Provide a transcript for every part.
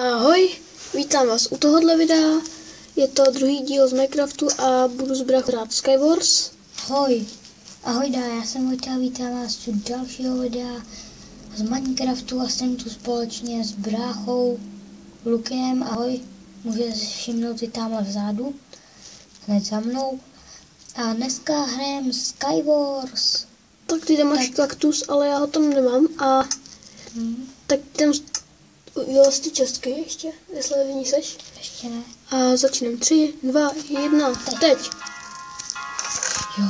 Ahoj, vítám vás u tohohle videa. Je to druhý díl z Minecraftu a budu s bráchou hrát Skywars. Ahoj, já jsem Vojta a vítám vás u dalšího videa z Minecraftu a jsem tu společně s bráchou Lukem. Ahoj, můžete si všimnout i tamhle vzadu, hned za mnou. A dneska hrajeme Skywars. Tak ty tam máš kaktus, ale já ho tam nemám a tak tam z ty čestky ještě, jestli v ní seš. Ještě ne. A začínám 3, 2, 1, teď. Jo,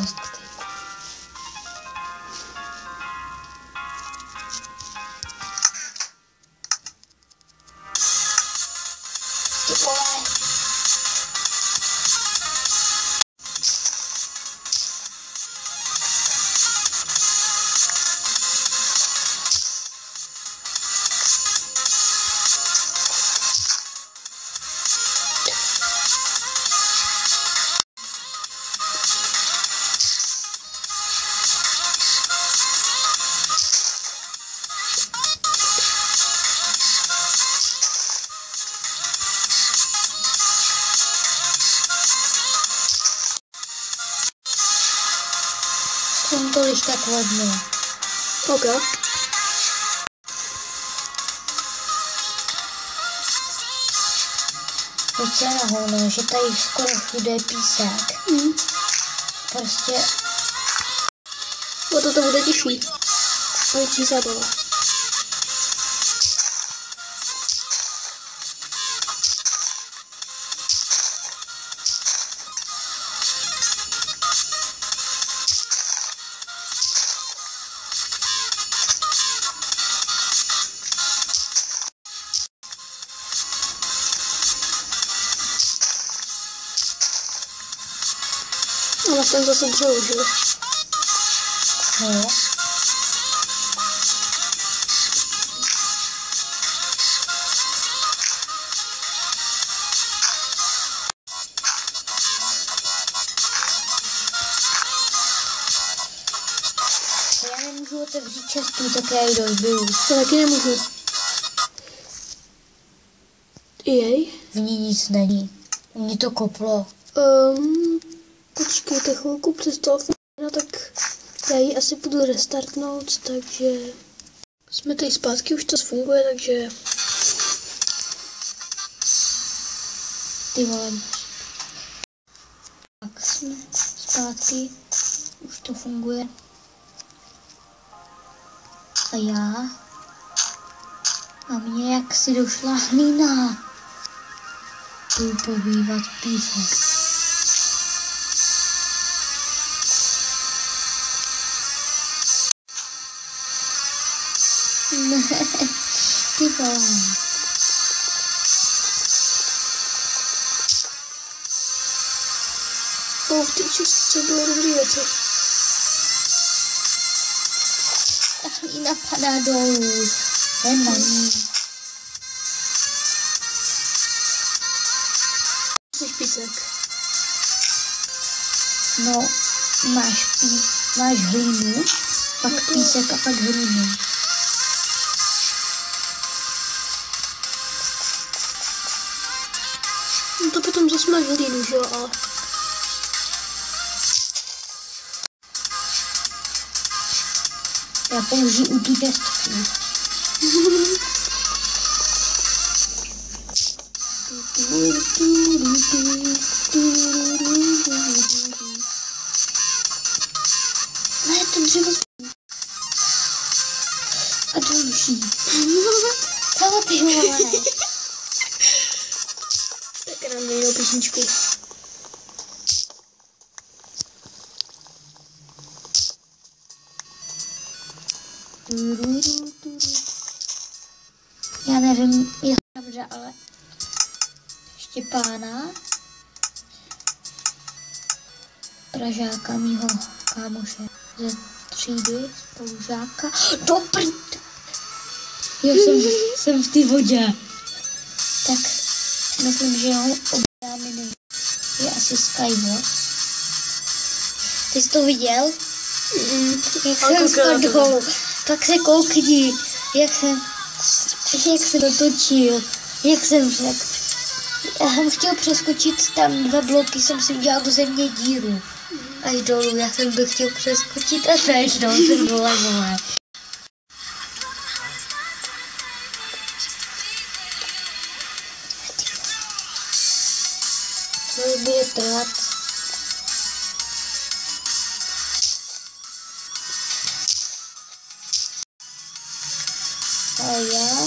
jsem to již tak vodně. OK. Pojď se nahoru, že tady skoro všude je písek. Prostě... O to bude těžší. Větší zábava. Ale jsem zase dřevo, že? No. Já nemůžu otevřít čestu, tak já ji rozbiju. To taky nemůžu. Jej? V ní nic není. Mě to koplo. Počkejte chvilku, přes toho tak já ji asi budu restartnout, takže jsme tady zpátky, už to funguje, takže Ty vole. Tak jsme zpátky, už to funguje. A já? A mně jak si došla hlína. Budu pobývat písek. Ne, ty vole. v té čistce bylo dobrý věci. Jí napadá dolů. Jen na ní. Jsi písek. No, máš hlínu, pak No to... písek a pak hlínu. No to potom zase máš hlínu, že jo, ale... Já použiju u tu čestku. Ne, to dřevo... A další. Co ty vole? Tak nám jinou písničku. Já nevím, je pravda, ale Štěpána, Pražáka, mýho kámoše ze třídy, spolužáka. Dobrý! Já jsem v té vodě. Tak myslím, že ho obdáme. Je asi Skywars. Ty jsi to viděl? Jak jsem spadl dolů. Tak se koukni, jak se dotočil. Jak jsem řekl, já jsem chtěl přeskočit tam 2 bloky, jsem si udělal do země díru. Až dolů, já jsem to chtěl přeskočit a najednou jsem vole. To bude trvat. A já?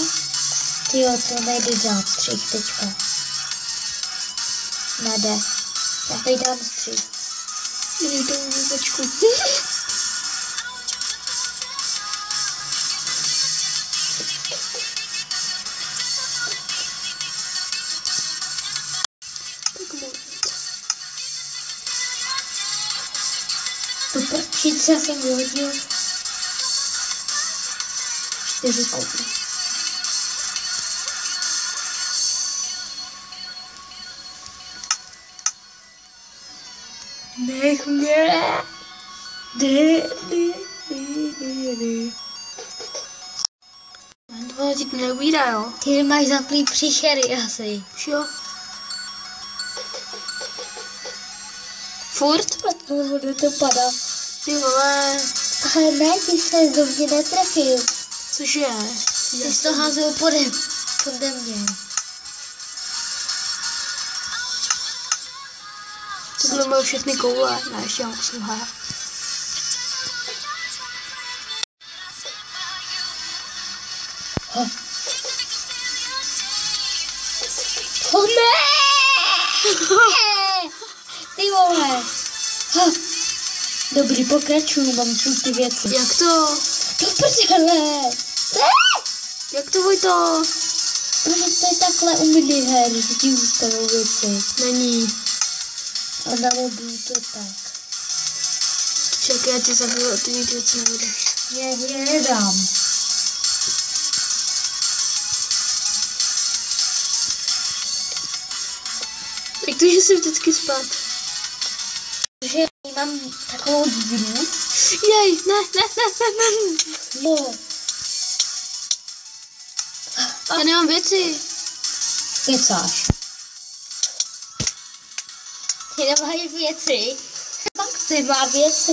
Tyjo, to nejde dát střih teďka. Nede. Já tady dám střih. Nejde vůbečku. Tu prčice jsem vyhodil 4 koupy. Nech mě. To ti to neubírá, jo? Ty máš zaplý příšery asi. Už jo. Furt? Bude to padat. Ty vole. Ale ne, ty se do mě netrefil. Cože? Ty jsi to házel pode mě. To byly moje všechny koule. Ne, ještě já musím hrát. Oh ne! Ty vole. Dobrý, pokračuju, mám tu ty věci. Jak to? Ty prdele. Jak to, Vojto? Protože to je takhle u miniher, že ti zůstanou věci. Není. A na mobilu to je tak. Čekaj, já ti za chvíli ty mít věci nebudeš. Nedám. Jak to, že jsi vždycky spát? Protože mám takovou díru. Jej, ne. No. Já nemám věci. Kecáš. Ty nemáš věci. Pak ty má věci.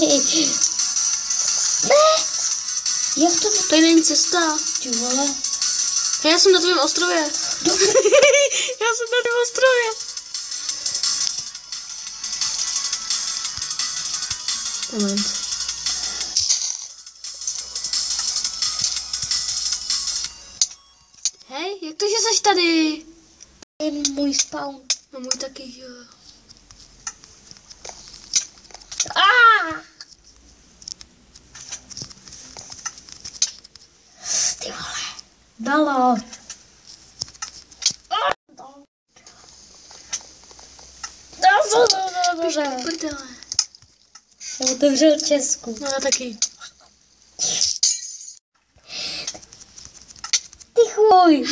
Ne. Jak to? Tady není cesta. Ty vole. Já jsem na tvém ostrově. Já jsem na tvém ostrově. Moment. Hej, jak to, že jsi tady? Je můj spawn. No můj taky, jo. Ty vole. Dalo. Píš do prdele. Já otevřel Česku. No já taky. Ty chuj.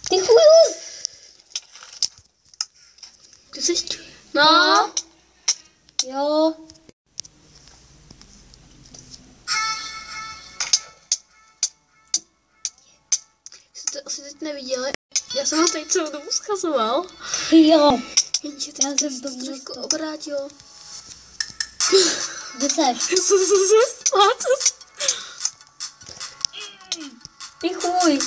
Ty chuj. Ty jsi... No. Jo. Jste to asi teď neviděli. Já jsem ho tady celou dobu schazoval. Jo. Jenže Já teď jsem to to trošku obrátil. Kde seš? Ty chuj.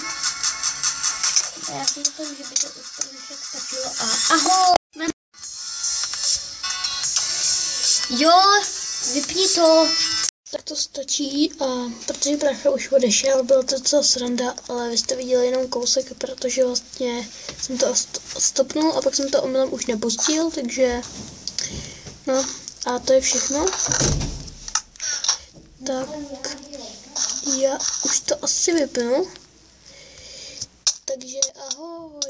Já si myslím, že by to už trošku stačilo. A ahoj. Jo, vypni to. Tak to stačí, a protože Pracha už odešel, bylo to docela sranda, ale vy jste viděli jenom kousek, protože vlastně jsem to stopnul a pak jsem to omylem už nepustil, takže no a to je všechno. Tak já už to asi vypnu, takže ahoj.